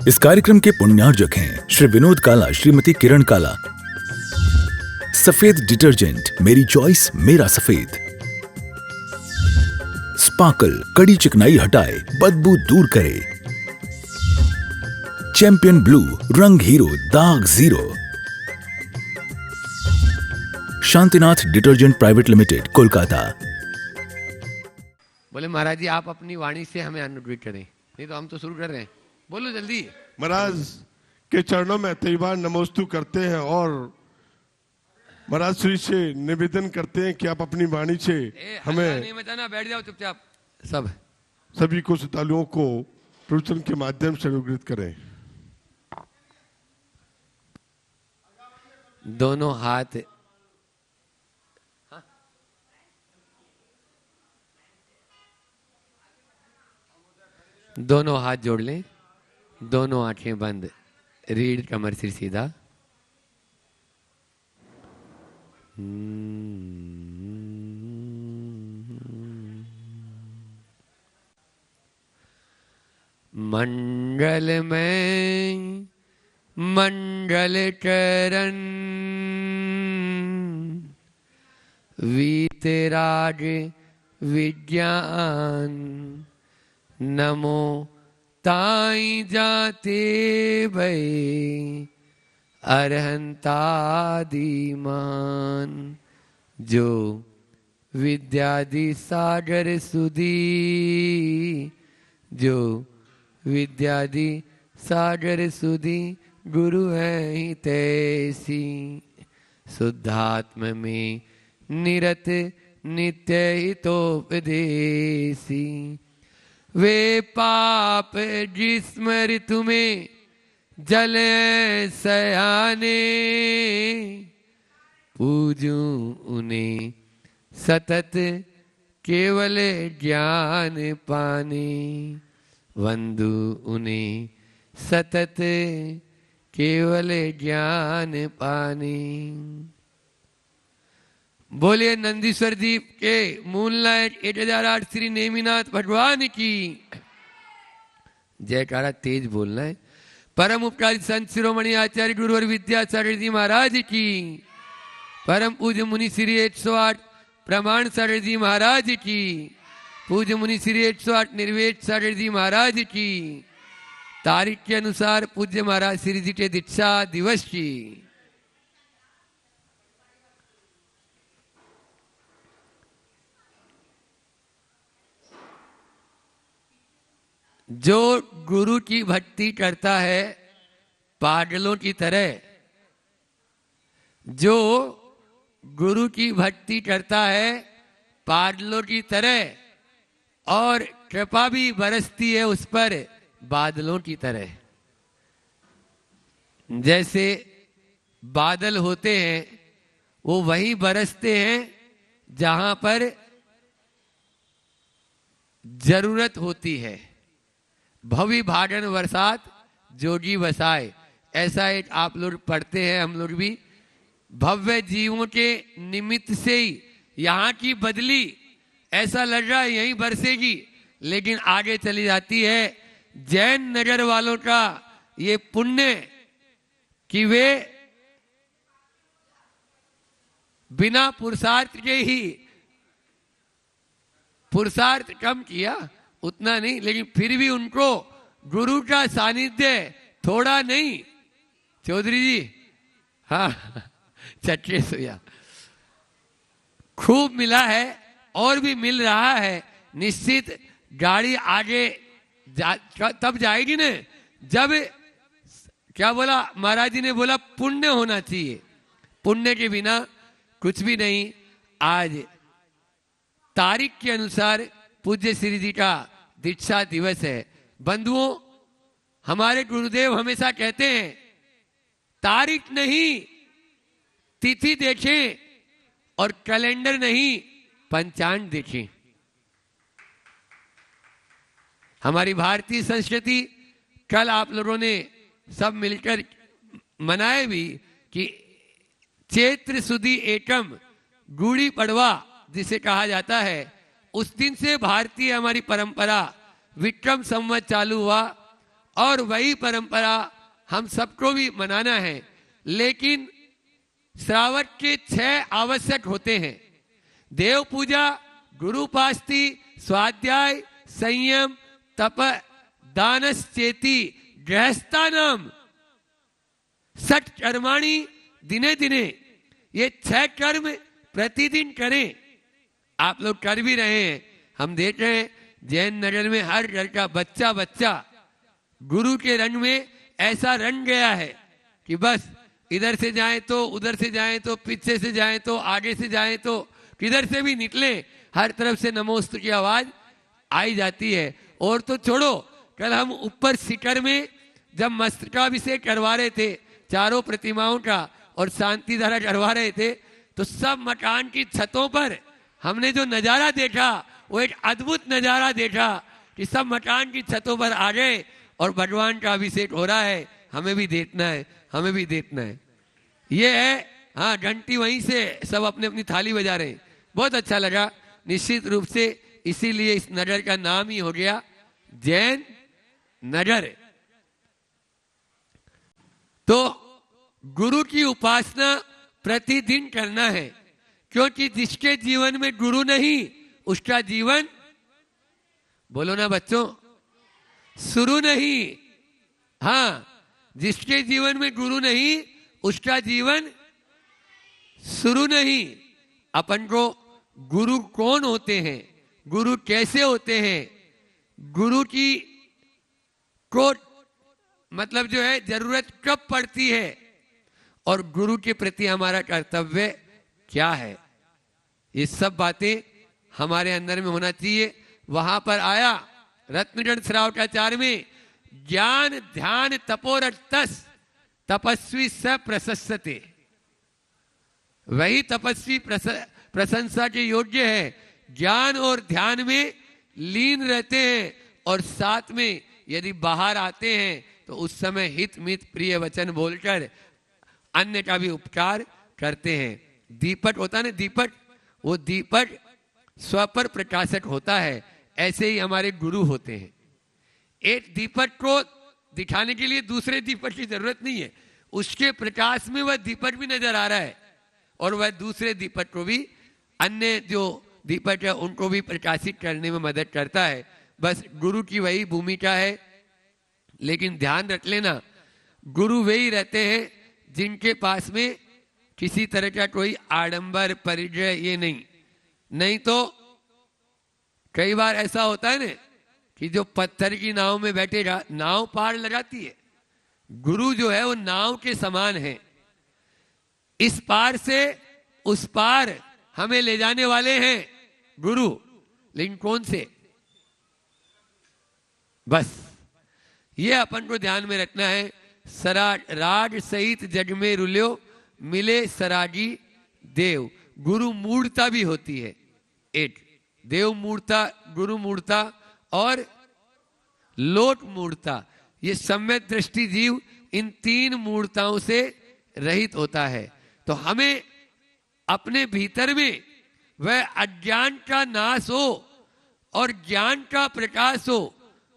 इस कार्यक्रम के पुण्यार्जक हैं श्री विनोद काला, श्रीमती किरण काला। सफेद डिटर्जेंट, मेरी चॉइस मेरा सफेद। स्पार्कल, कड़ी चिकनाई हटाए, बदबू दूर करे। चैंपियन ब्लू, रंग हीरो, दाग zero. Shantinath detergent private limited, Kolkata. बोले महाराज जी आप अपनी वाणी से हमें अनुग्रहित करें, नहीं तो हम तो शुरू कर रहे हैं, बोलो जल्दी। महाराज के चरणों में कई बार नमोस्तु करते हैं और महाराज श्री से निवेदन करते हैं कि आप अपनी वाणी से हमें नहीं मचाना, बैठ जाओ चुपचाप। सब सभी को श्रद्धालुओं को प्रवचन के माध्यम से अनुग्रहित करें। दोनों हाथ दोनों हाथ जोड़ लें, दोनों आंखें बंद, रीढ़ कमर सिर सीधा। मंगल में मंगल करण वीतराग विज्ञान नमो ताई जाते भई अरहंतादिमान जो विद्यादि सागर सुधी जो विद्यादि सागर सुधी गुरु है ही तैसी शुद्धात्म में निरत नित्य हितोपदेसी वे पाप जिस्म तुम्हें जल सयाने पूजूं उन्हें सतत केवल ज्ञान पाने वंदु उन्हें सतत केवल ज्ञान पाने। बोलिए नंदीश्वर दीप के मूनलाइट 8008 श्री नेमिनाथ भगवान की जयकारा तेज बोलना है। परम उपकारी संत शिरोमणि आचार्य गुरु और विद्यासागर जी महाराज की, परम पूज्य मुनि श्री 108 प्रमाण सागर जी महाराज की, पूज्य मुनि श्री 108 निर्वेद सागर जी महाराज की, तारीख के अनुसार पूज्य महाराज श्री जी के दीक्षा दिवस की। जो गुरु की भक्ति करता है पागलों की तरह, जो गुरु की भक्ति करता है पागलों की तरह और कृपा भी बरसती है उस पर बादलों की तरह। जैसे बादल होते हैं वो वहीं बरसते हैं जहां पर जरूरत होती है। भवि भागन बरसात जोगी बसाए, ऐसा एक आप लोग पढ़ते हैं, हम लोग भी। भव्य जीवों के निमित्त से ही यहाँ की बदली ऐसा लग रहा है यहीं बरसेगी, लेकिन आगे चली जाती है। जैन नगर वालों का ये पुण्य कि वे बिना पुरुषार्थ के ही, पुरुषार्थ कम किया उतना नहीं, लेकिन फिर भी उनको गुरु का सानिध्य थोड़ा नहीं, चौधरी जी, हाँ चट्टे सोया, खूब मिला है और भी मिल रहा है। निश्चित गाड़ी आगे तब जाएगी ना जब, क्या बोला महाराज जी ने, बोला पुण्य होना चाहिए, पुण्य के बिना कुछ भी नहीं। आज तारीख के अनुसार पूज्य श्री जी का दीक्षा दिवस है। बंधुओं, हमारे गुरुदेव हमेशा कहते हैं तारीख नहीं तिथि देखें और कैलेंडर नहीं पंचांग देखें। हमारी भारतीय संस्कृति कल आप लोगों ने सब मिलकर मनाए भी कि चैत्र सुदी एकम गुड़ी पड़वा जिसे कहा जाता है, उस दिन से भारतीय हमारी परंपरा विक्रम संवत चालू हुआ और वही परंपरा हम सबको भी मनाना है। लेकिन श्रावण के 6 आवश्यक होते हैं: देव पूजा, गुरुपास्ति, स्वाध्याय, संयम, तप, दानश्चेति, गृहस्थानाम सट कर्माणि दिने दिने। ये 6 कर्म प्रतिदिन करें। आप लोग कर भी रहे हैं। हम देख रहे हैं जैन नगर में हर घर का बच्चा बच्चा गुरु के रंग में ऐसा रंग गया है कि बस इधर से जाएं तो उधर से जाएं तो पीछे से जाएं तो आगे से जाएं तो किधर से भी निकले हर तरफ से नमोस्तु की आवाज आई जाती है। और तो छोड़ो, कल हम ऊपर शिखर में जब मस्तकाभिषेक करवा रहे थे चारों प्रतिमाओं का और शांति धारा करवा रहे थे, तो सब मकान की छतों पर हमने जो नजारा देखा वो एक अद्भुत नजारा देखा कि सब मकान की छतों पर आ गए और भगवान का अभिषेक हो रहा है। हमें भी देखना है, हमें भी देखना है। ये है, हाँ, घंटी वहीं से सब अपने अपनी थाली बजा रहे हैं। बहुत अच्छा लगा। निश्चित रूप से इसीलिए इस नगर का नाम ही हो गया जैन नगर। तो गुरु की उपासना प्रतिदिन करना है, क्योंकि जिसके जीवन में गुरु नहीं उसका जीवन, बोलो ना बच्चों, शुरू नहीं। हाँ, जिसके जीवन में गुरु नहीं उसका जीवन शुरू नहीं। अपन को गुरु कौन होते हैं, गुरु कैसे होते हैं, गुरु की को मतलब जो है जरूरत कब पड़ती है और गुरु के प्रति हमारा कर्तव्य क्या है, ये सब बातें हमारे अंदर में होना चाहिए। वहां पर आया रत्नगढ़ श्रावकाचार्य में, ज्ञान ध्यान तपोरतस तपस्वी स प्रशस्यते। वही तपस्वी प्रशंसा के योग्य है, ज्ञान और ध्यान में लीन रहते हैं और साथ में यदि बाहर आते हैं तो उस समय हित मित प्रिय वचन बोलकर अन्य का भी उपकार करते हैं। दीपक होता है ना, दीपक, वो दीपक स्व पर प्रकाशक होता है। ऐसे ही हमारे गुरु होते हैं। एक दीपक को दिखाने के लिए दूसरे दीपक की जरूरत नहीं है, उसके प्रकाश में वह दीपक भी नजर आ रहा है और वह दूसरे दीपक को भी, अन्य जो दीपक है उनको भी प्रकाशित करने में मदद करता है। बस गुरु की वही भूमिका है। लेकिन ध्यान रख लेना, गुरु वही रहते हैं जिनके पास में किसी तरह का कोई आडंबर परिचय ये नहीं तो कई बार ऐसा होता है ना कि जो पत्थर की नाव में बैठेगा नाव पार लगाती है। गुरु जो है वो नाव के समान है, इस पार से उस पार हमें ले जाने वाले हैं गुरु। लेकिन कौन से, बस ये अपन को ध्यान में रखना है। राग सहित जग में रुल्यो मिले सरागी देव। गुरु मूर्ता भी होती है, एक देव मूर्ता, गुरु मूर्ता और लोक मूर्ता। ये सम्यक दृष्टि जीव इन 3 मूर्ताओं से रहित होता है। तो हमें अपने भीतर में वह अज्ञान का नाश हो और ज्ञान का प्रकाश हो।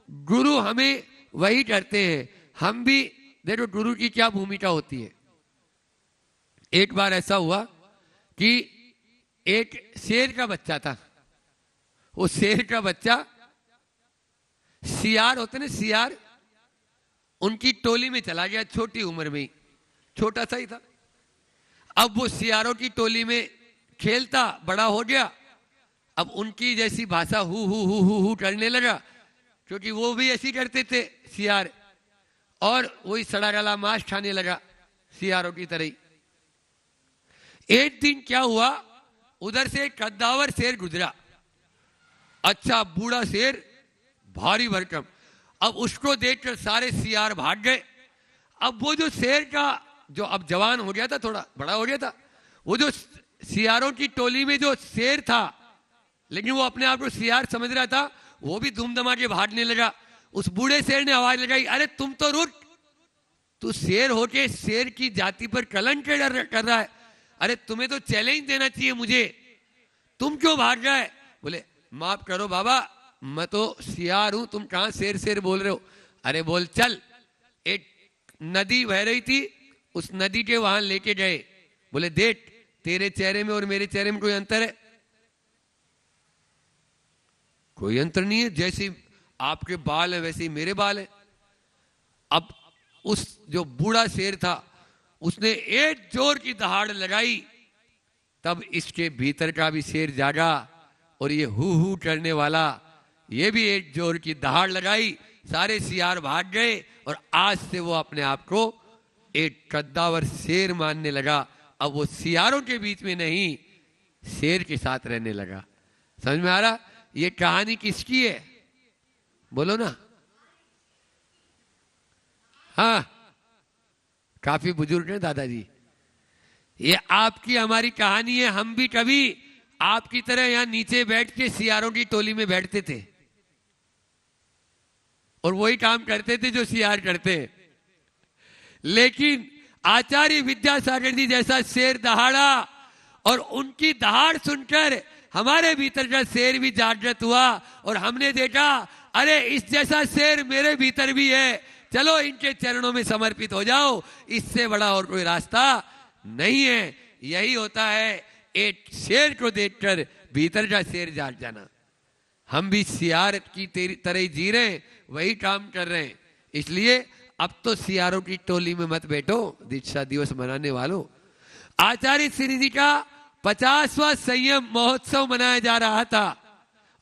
गुरु हमें वही करते हैं। हम भी देखो गुरु की क्या भूमिका होती है। एक बार ऐसा हुआ कि एक शेर का बच्चा था। वो शेर का बच्चा, सियार होते ना, सियार, उनकी टोली में चला गया छोटी उम्र में ही, छोटा सा ही था। अब वो सियारों की टोली में खेलता, बड़ा हो गया। अब उनकी जैसी भाषा हु करने लगा, क्योंकि वो भी ऐसी करते थे सियार, और वही सड़ा गला मांस खाने लगा सियारों की तरह ही। एक दिन क्या हुआ, उधर से एक कद्दावर शेर गुजरा, अच्छा बूढ़ा शेर, भारी भरकम। अब उसको देखकर सारे सियार भाग गए। अब वो जो शेर का, जो अब जवान हो गया था, थोड़ा बड़ा हो गया था, वो जो सियारों की टोली में जो शेर था, लेकिन वो अपने आप को सियार समझ रहा था, वो भी धूमधमा के भागने लगा। उस बूढ़े शेर ने आवाज लगाई, अरे तुम तो रुक, तू शेर होके शेर की जाति पर कलंक कर रहा है। अरे तुम्हें तो चैलेंज देना चाहिए मुझे, तुम क्यों भाग रहा है? बोले माफ करो बाबा, मैं तो सियार हूं, तुम कहां शेर शेर बोल रहे हो। अरे बोल चल। एक नदी बह रही थी, उस नदी के वहां लेके गए, बोले देख तेरे चेहरे में और मेरे चेहरे में कोई अंतर है? कोई अंतर नहीं है, जैसे आपके बाल है वैसे ही मेरे बाल है। अब उस जो बूढ़ा शेर था उसने एक जोर की दहाड़ लगाई, तब इसके भीतर का भी शेर जागा और ये हु करने वाला ये भी एक जोर की दहाड़ लगाई, सारे सियार भाग गए और आज से वो अपने आप को एक कद्दावर शेर मानने लगा। अब वो सियारों के बीच में नहीं, शेर के साथ रहने लगा। समझ में आ रहा? ये कहानी किसकी है? बोलो ना। हाँ, काफी बुजुर्ग हैं दादाजी। ये आपकी हमारी कहानी है। हम भी कभी आपकी तरह यहां नीचे बैठ के सियारों की टोली में बैठते थे और वही काम करते थे जो सियार करते हैं। लेकिन आचार्य विद्यासागर जी जैसा शेर दहाड़ा और उनकी दहाड़ सुनकर हमारे भीतर का शेर भी जागृत हुआ और हमने देखा अरे इस जैसा शेर मेरे भीतर भी है, चलो इनके चरणों में समर्पित हो जाओ, इससे बड़ा और कोई रास्ता नहीं है। यही होता है एक शेर को देखकर भीतर का शेर जाग जाना। हम भी सियार की तेरी तरह ही जी रहे हैं, वही काम कर रहे हैं। इसलिए अब तो सियारों की टोली में मत बैठो दीक्षा दिवस मनाने वालों। आचार्य श्री जी का 50वां संयम महोत्सव मनाया जा रहा था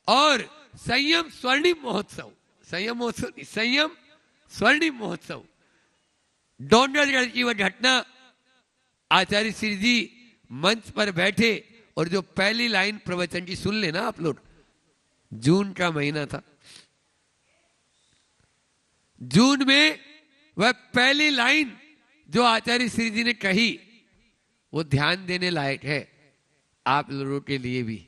और संयम स्वर्णिम महोत्सव, संयम महोत्सव, संयम स्वर्णिम महोत्सव। डोंगरगढ़ की वह घटना, आचार्य श्री जी मंच पर बैठे और जो पहली लाइन प्रवचन की सुन लेना आप लोग। जून का महीना था, जून में वह पहली लाइन जो आचार्य श्री जी ने कही वो ध्यान देने लायक है आप लोगों के लिए भी।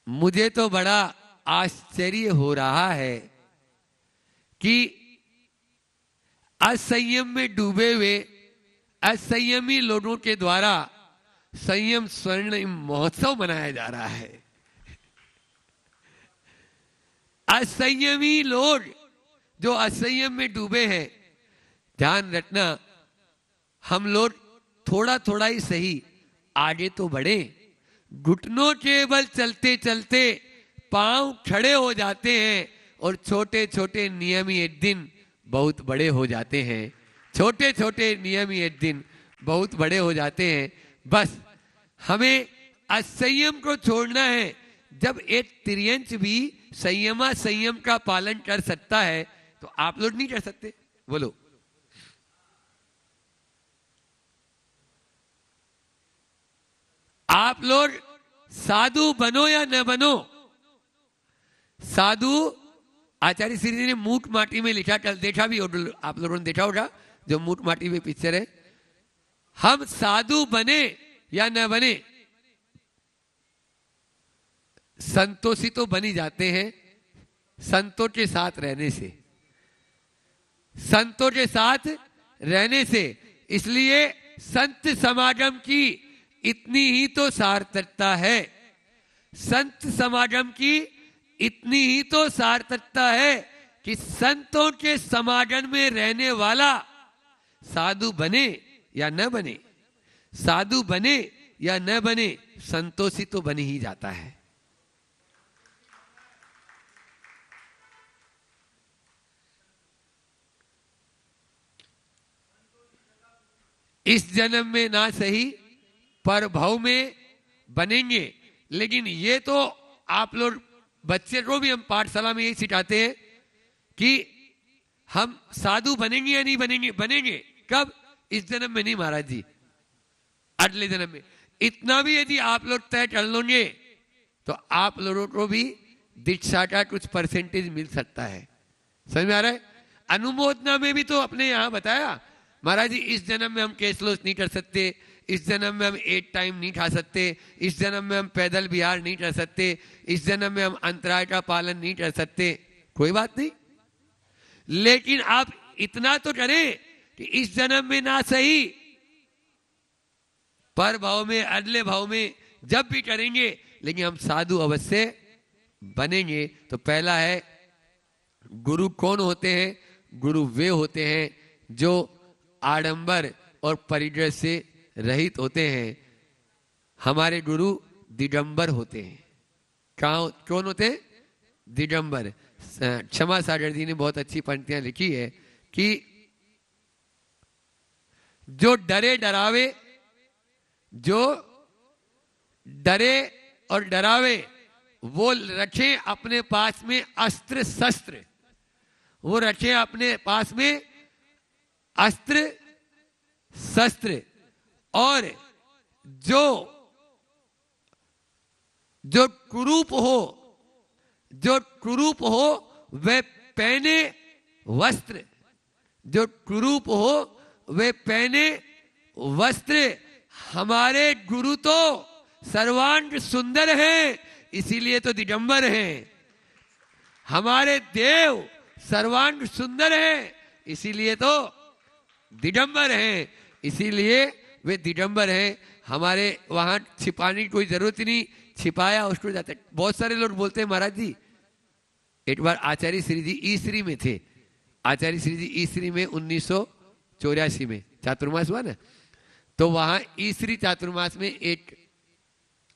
मुझे तो बड़ा आश्चर्य हो रहा है कि असंयम में डूबे हुए असंयमी लोगों के द्वारा संयम स्वर्णिम महोत्सव मनाया जा रहा है। असंयमी लोग जो असंयम में डूबे हैं, ध्यान रखना हम लोग थोड़ा थोड़ा ही सही आगे तो बढ़े। घुटनों के बल चलते चलते पांव खड़े हो जाते हैं और छोटे छोटे नियम ही एक दिन बहुत बड़े हो जाते हैं। छोटे छोटे नियम ही एक दिन बहुत बड़े हो जाते हैं। बस हमें असंयम को छोड़ना है। जब एक त्रियंच भी संयम का पालन कर सकता है तो आप लोग नहीं कर सकते? बोलो। आप लोग साधु बनो या न बनो, साधु आचार्य श्री जी ने मूठ माटी में लिखा, कल देखा भी आप लोगों ने देखा होगा जो मूठ माटी में पिक्चर है। हम साधु बने या न बने, संतोषी तो बनी जाते हैं संतों के साथ रहने से, संतों के साथ रहने से। इसलिए संत समागम की इतनी ही तो सार्थकता है, संत समागम की इतनी ही तो सार्थकता है कि संतों के समागम में रहने वाला साधु बने या न बने, साधु बने या न बने, संतोषी तो बन ही जाता है। इस जन्म में ना सही पर भव में बनेंगे। लेकिन ये तो आप लोग बच्चे को भी हम पाठशाला में यही सिखाते हैं कि हम साधु बनेंगे या नहीं बनेंगे। बनेंगे कब? इस जन्म में नहीं महाराज जी, अगले जन्म में। इतना भी यदि आप लोग तय कर लोगे तो आप लोगों को भी दीक्षा का कुछ परसेंटेज मिल सकता है। समझ में आ रहा है? अनुमोदना में भी तो अपने यहां बताया महाराज जी, इस जन्म में हम कैशलेस नहीं कर सकते, इस जन्म में हम एक टाइम नहीं खा सकते, इस जन्म में हम पैदल विहार नहीं कर सकते, इस जन्म में हम अंतराय का पालन नहीं कर सकते। कोई बात नहीं, लेकिन आप इतना तो करें कि इस जन्म में ना सही पर भाव में, अगले भाव में जब भी करेंगे, लेकिन हम साधु अवश्य बनेंगे। तो पहला है गुरु कौन होते हैं? गुरु वे होते हैं जो आडंबर और परिग्रह से रहित होते हैं। हमारे गुरु दिगंबर होते हैं। कौन होते हैं? दिगंबर। क्षमा सागर जी ने बहुत अच्छी पंक्तियां लिखी है कि जो डरे डरावे, जो डरे और डरावे वो रखें अपने पास में अस्त्र शस्त्र, वो रखें अपने पास में अस्त्र शस्त्र, और जो कुरूप हो, जो कुरूप हो वह पहने वस्त्र, जो कुरूप हो वह पहने वस्त्र। हमारे गुरु तो सर्वांग सुंदर हैं, इसीलिए तो दिगंबर हैं। हमारे देव सर्वांग सुंदर हैं, इसीलिए तो दिगंबर हैं, इसीलिए वे दिगंबर हैं। हमारे वहां छिपाने की कोई जरूरत नहीं, छिपाया उसको जाता है। बहुत सारे लोग बोलते हैं महाराज जी, एक बार आचार्य श्री जी ईसरी में थे, आचार्य श्री जी ईसरी में 1984 में चातुर्मास हुआ ना, तो वहां ईसरी चातुर्मास में एक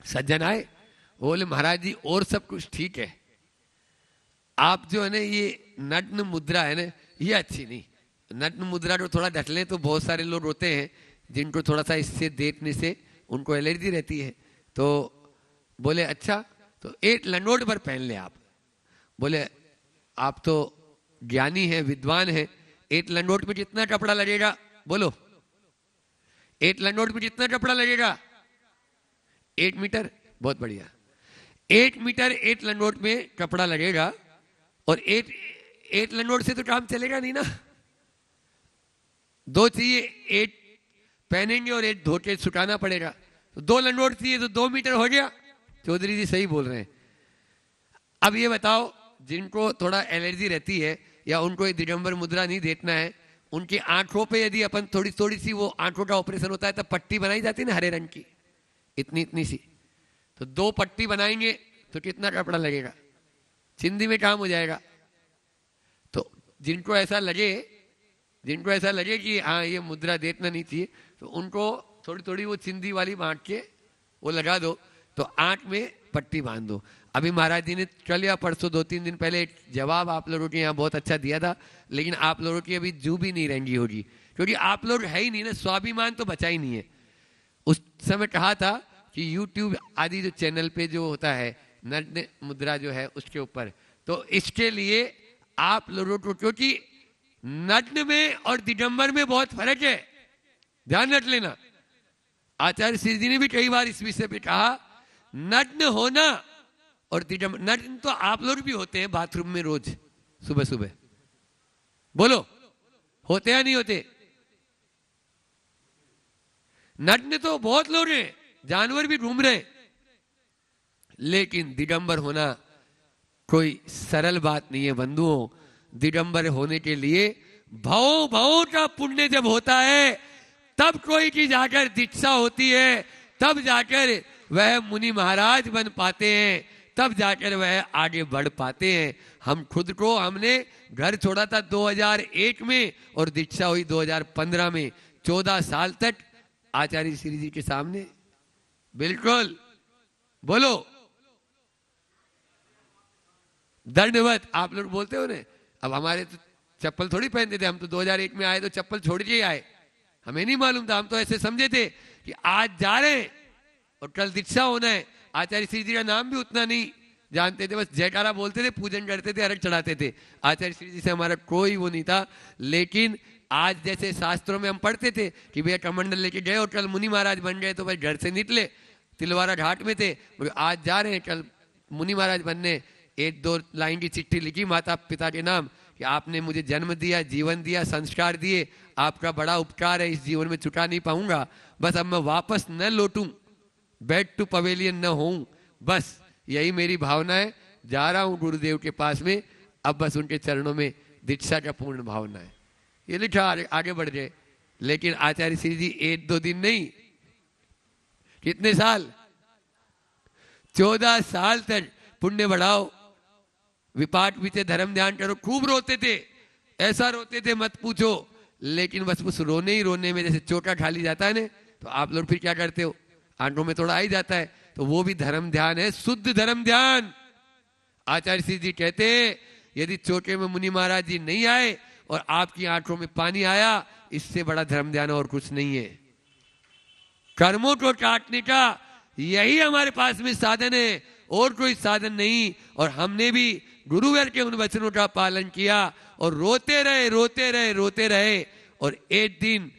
सज्जन आए, बोले महाराज जी और सब कुछ ठीक है, आप जो है ना ये नग्न मुद्रा है ना ये अच्छी नहीं। नग्न मुद्रा को थोड़ा ढक लें तो बहुत सारे लोग होते हैं जिनको थोड़ा सा इससे देखने से उनको एलर्जी रहती है। तो बोले अच्छा, तो एक लंगोट पर पहन ले आप। बोले आप तो ज्ञानी हैं, विद्वान हैं, एक लंगोट में कितना कपड़ा लगेगा? बोलो एक लंगोट में कितना कपड़ा लगेगा? 1 मीटर। बहुत बढ़िया, 1 मीटर एक लंगोट में कपड़ा लगेगा, और एक लंगोट से तो काम चलेगा नहीं ना, 2 चाहिए, एक पहनेंगे और एक धो के सुखाना पड़ेगा, तो 2 लंगोट चाहिए, तो 2 मीटर हो गया। चौधरी जी सही बोल रहे हैं। अब ये बताओ, जिनको थोड़ा एलर्जी रहती है या उनको ये दिगंबर मुद्रा नहीं देखना है, उनकी आंखों पे यदि अपन थोड़ी थोड़ी सी वो आंखों का ऑपरेशन होता है तब पट्टी बनाई जाती है ना हरे रंग की, इतनी इतनी सी, तो 2 पट्टी बनाएंगे तो कितना कपड़ा लगेगा? चिंदी में काम हो जाएगा। तो जिनको ऐसा लगे कि हाँ ये मुद्रा देखना नहीं चाहिए, तो उनको थोड़ी थोड़ी वो चिंदी वाली बांट के वो लगा दो, तो आंख में पट्टी बांध दो। अभी महाराज जी ने कल या परसों 2-3 दिन पहले एक जवाब आप लोगों के यहाँ बहुत अच्छा दिया था, लेकिन आप लोगों की अभी जू भी नहीं रहेंगी होगी, क्योंकि आप लोग है ही नहीं ना, स्वाभिमान तो बचा ही नहीं है। उस समय कहा था कि YouTube आदि जो चैनल पे जो होता है नग्न मुद्रा जो है उसके ऊपर, तो इसके लिए आप लोगों को, क्योंकि नग्न में और दिगंबर में बहुत फर्क है, ध्यान रख लेना। आचार्य श्री जी ने भी कई बार इस विषय पे कहा, नग्न होना और दिगंबर। नग्न तो आप लोग भी होते हैं बाथरूम में रोज सुबह सुबह, बोलो होते या नहीं होते? नग्न तो बहुत लोग हैं, जानवर भी घूम रहे, लेकिन दिगंबर होना कोई सरल बात नहीं है बंधुओं। दिगंबर होने के लिए भवों का पुण्य जब होता है तब कोई की जाकर दीक्षा होती है, तब जाकर वह मुनि महाराज बन पाते हैं, तब जाकर वह आगे बढ़ पाते हैं। हम खुद को, हमने घर छोड़ा था 2001 में और दीक्षा हुई 2015 में, 14 साल तक आचार्य श्री जी के सामने। बिल्कुल बोलो दंडवत। आप लोग बोलते हो ना, अब हमारे तो चप्पल थोड़ी पहनते थे, हम तो 2001 में आए तो चप्पल छोड़ के आए, हमें नहीं मालूम था, हम तो ऐसे समझे थे कि आज जा रहे हैं और कल दीक्षा होना है। आचार्य श्री जी का नाम भी उतना नहीं जानते थे, बस जयकारा बोलते थे, पूजन करते थे, अर्घ चढ़ाते थे। आचार्य श्री जी से हमारा कोई वो नहीं था। लेकिन आज जैसे शास्त्रों में हम पढ़ते थे कि भैया कमंडल लेके गए और कल मुनि महाराज बन गए, तो भाई घर से निकले, तिलवारा घाट में थे, आज जा रहे हैं कल मुनि महाराज बनने, 1-2 लाइन की चिट्ठी लिखी माता पिता के नाम कि आपने मुझे जन्म दिया, जीवन दिया, संस्कार दिए, आपका बड़ा उपकार है, इस जीवन में चुका नहीं पाऊंगा, बस अब मैं वापस न लौटूं, बैक टू पवेलियन न होऊं, बस यही मेरी भावना है, जा रहा हूं गुरुदेव के पास में, अब बस उनके चरणों में दीक्षा का पूर्ण भावना है। ये लिखा, आगे बढ़ जाए। लेकिन आचार्य श्री जी 1-2 दिन नहीं, कितने साल? 14 साल तक पुण्य बढ़ाओ, विपाट भी थे, धर्म ध्यान करो, खूब रोते थे, ऐसा रोते थे मत पूछो। लेकिन बस उस रोने ही रोने में जैसे चोका खा ली जाता है ना, तो आप लोग फिर क्या करते हो, आंखों में थोड़ा आ ही जाता है, तो वो भी धर्म ध्यान है, शुद्ध धर्म ध्यान। आचार्य सिद्ध जी कहते हैं यदि चोटे में मुनि महाराज जी नहीं आए और आपकी आंखों में पानी आया, इससे बड़ा धर्म ध्यान और कुछ नहीं है। कर्मों को काटने का यही हमारे पास में साधन है, और कोई साधन नहीं। और हमने भी गुरुवर के उन वचनों का पालन किया और रोते रहे रोते रहे रोते रहे। और एक दिन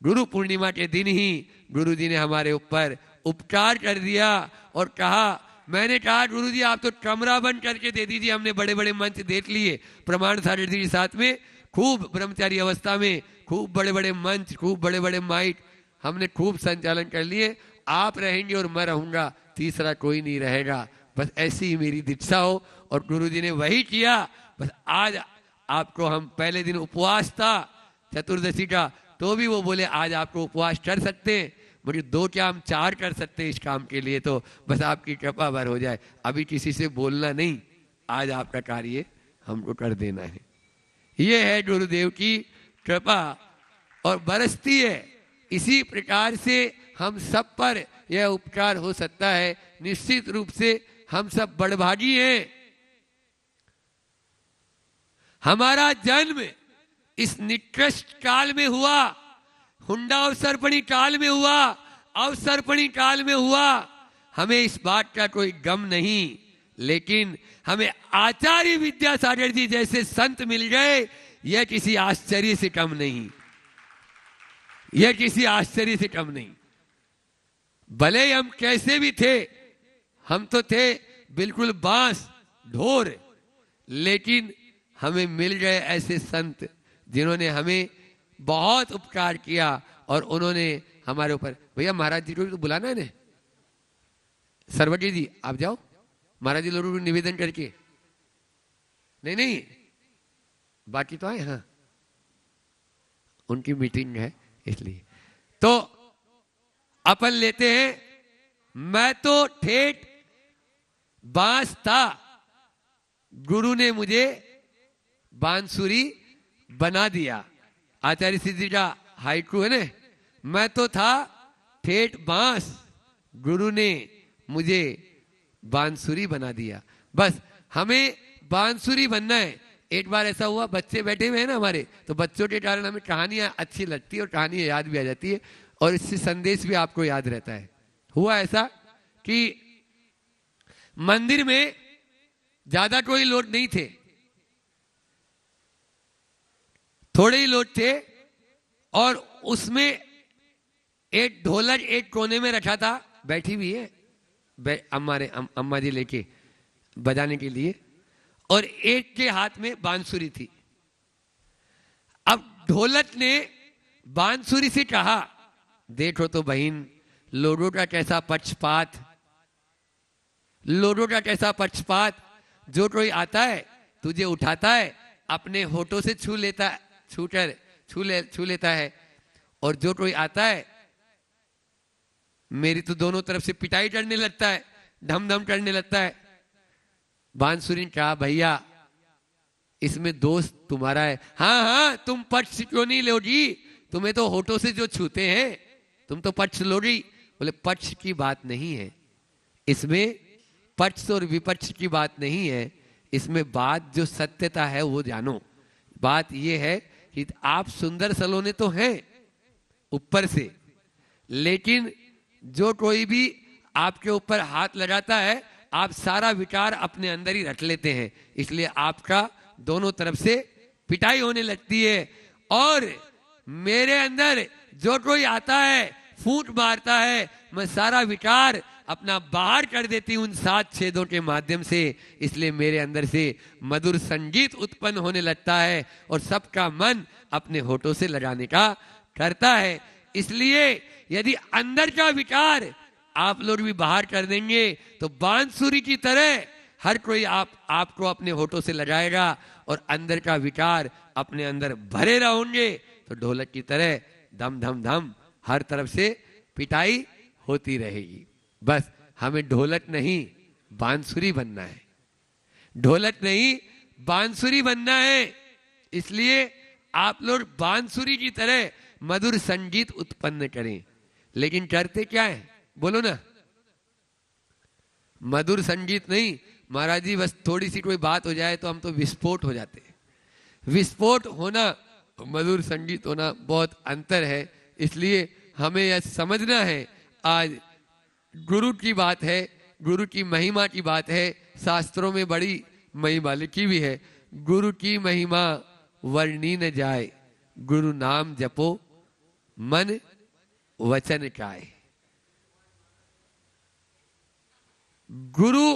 गुरु पूर्णिमा के दिन ही गुरु जी ने हमारे ऊपर उपकार कर दिया और कहा, मैंने कहा गुरु जी आप तो कमरा बंद करके दे दीजिए, हमने बड़े बड़े मंच देख लिए, प्रमाण सारे जी के साथ में खूब ब्रह्मचारी अवस्था में खूब बड़े बड़े मंच, खूब बड़े बड़े माइक हमने खूब संचालन कर लिए, आप रहेंगे और मैं रहूंगा, तीसरा कोई नहीं रहेगा, बस ऐसी ही मेरी दीक्षा हो। और गुरु जी ने वही किया। बस आज आपको हम पहले दिन उपवास था चतुर्दशी का, तो भी वो बोले आज आपको उपवास कर सकते हैं, मुझे 2 क्या हम 4 कर सकते हैं इस काम के लिए, तो बस आपकी कृपा भर हो जाए, अभी किसी से बोलना नहीं, आज आपका कार्य हमको कर देना है। ये है गुरुदेव की कृपा और बरसती है। इसी प्रकार से हम सब पर यह उपकार हो सकता है। निश्चित रूप से हम सब बड़भागी हैं। हमारा जन्म इस निकृष्ट काल में हुआ, हुंडा अवसर्पणी काल में हुआ, अवसर्पणी काल में हुआ। हमें इस बात का कोई गम नहीं, लेकिन हमें आचार्य विद्यासागर जी जैसे संत मिल गए, यह किसी आश्चर्य से कम नहीं, यह किसी आश्चर्य से कम नहीं। भले ही हम कैसे भी थे, हम तो थे बिल्कुल बांस ढोर, लेकिन हमें मिल गए ऐसे संत जिन्होंने हमें बहुत उपकार किया और उन्होंने हमारे ऊपर। भैया महाराज जी को भी तो बुलाना है ना, सरवटी जी आप जाओ, महाराज जी लोगों को निवेदन करके। नहीं नहीं बाकी तो आए, हाँ उनकी मीटिंग है इसलिए। तो अपन लेते हैं, मैं तो ठेठ बांस था, गुरु ने मुझे बांसुरी बना दिया। आचार्य सिद्धि का हाइकू है ना, मैं तो था ठेठ बांस, गुरु ने मुझे बांसुरी बना दिया। बस हमें बांसुरी बनना है। एक बार ऐसा हुआ, बच्चे बैठे हुए हैं ना हमारे, तो बच्चों के कारण हमें कहानियां अच्छी लगती है और कहानियां याद भी आ जाती है और इससे संदेश भी आपको याद रहता है। हुआ ऐसा कि मंदिर में ज्यादा कोई लोग नहीं थे, थोड़े ही लोग थे, और उसमें एक ढोलक एक कोने में रखा था, बैठी हुई है अम्मा जी लेके बजाने के लिए, और एक के हाथ में बांसुरी थी। अब ढोलक ने बांसुरी से कहा, देखो तो बहन लोगों का कैसा पक्षपात, लोगों का कैसा पक्षपात, जो कोई आता है तुझे उठाता है, अपने होठों से छू लेता, छू लेता है, और जो कोई आता है मेरी तो दोनों तरफ से पिटाई करने लगता है, धम धम करने लगता है। बांसुरी ने कहा, भैया इसमें दोस्त तुम्हारा है। हाँ हाँ तुम पक्ष क्यों नहीं लोगी, तुम्हें तो होठों से जो छूते हैं तुम तो पक्ष लोगी। बोले पक्ष की बात नहीं है इसमें, पक्ष और विपक्ष की बात नहीं है इसमें, बात जो सत्यता है वो जानो। बात ये है कि आप सुंदर सलोने तो हैं ऊपर से, लेकिन जो कोई भी आपके ऊपर हाथ लगाता है आप सारा विकार अपने अंदर ही रख लेते हैं, इसलिए आपका दोनों तरफ से पिटाई होने लगती है। और मेरे अंदर जो कोई आता है फूट मारता है, मैं सारा विकार अपना बाहर कर देती हूं उन 7 छेदों के माध्यम से, इसलिए मेरे अंदर से मधुर संगीत उत्पन्न होने लगता है और सबका मन अपने होठों से लगाने का करता है। इसलिए यदि अंदर का विकार आप लोग भी बाहर कर देंगे तो बांसुरी की तरह हर कोई आपको अपने होठों से लगाएगा और अंदर का विकार अपने अंदर भरे रहोगे, तो ढोलक की तरह धम धम धम हर तरफ से पिटाई होती रहेगी। बस हमें ढोलक नहीं बांसुरी बनना है। ढोलक नहीं, बांसुरी बनना है। इसलिए आप लोग बांसुरी की तरह मधुर संगीत उत्पन्न करें। लेकिन करते क्या है, बोलो ना? मधुर संगीत नहीं महाराज जी, बस थोड़ी सी कोई बात हो जाए तो हम तो विस्फोट हो जाते हैं। विस्फोट होना और मधुर संगीत होना बहुत अंतर है। इसलिए हमें यह समझना है, आज गुरु की बात है, गुरु की महिमा की बात है। शास्त्रों में बड़ी महिमा लिखी भी है, गुरु की महिमा वर्णी न जाए, गुरु नाम जपो मन वचन काय। गुरु